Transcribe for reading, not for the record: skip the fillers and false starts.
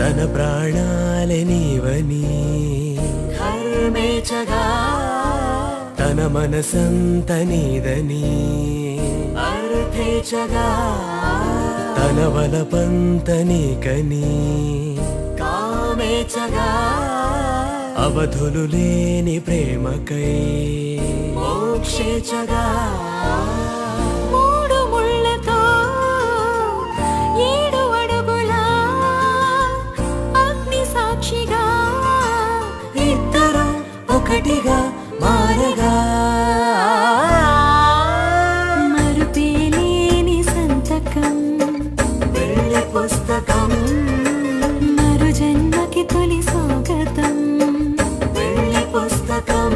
తన ప్రాణాలే నీవని ధర్మేచగా తన మనసంత నీదని అర్థేచగా తన వలపంత నీకని కామేచగా అవధులు లేని ప్రేమకై మోక్షేచగా మూడు ముళ్ళతో 7 అడుగుల అగ్ని సాక్షిగా ఇద్దరు ఒకటిగా మారగా మరుపేలేని సంతకం పెళ్లి పుస్తకం మరు జన్మకి తొలి స్వాగతం పెళ్లి పుస్తకం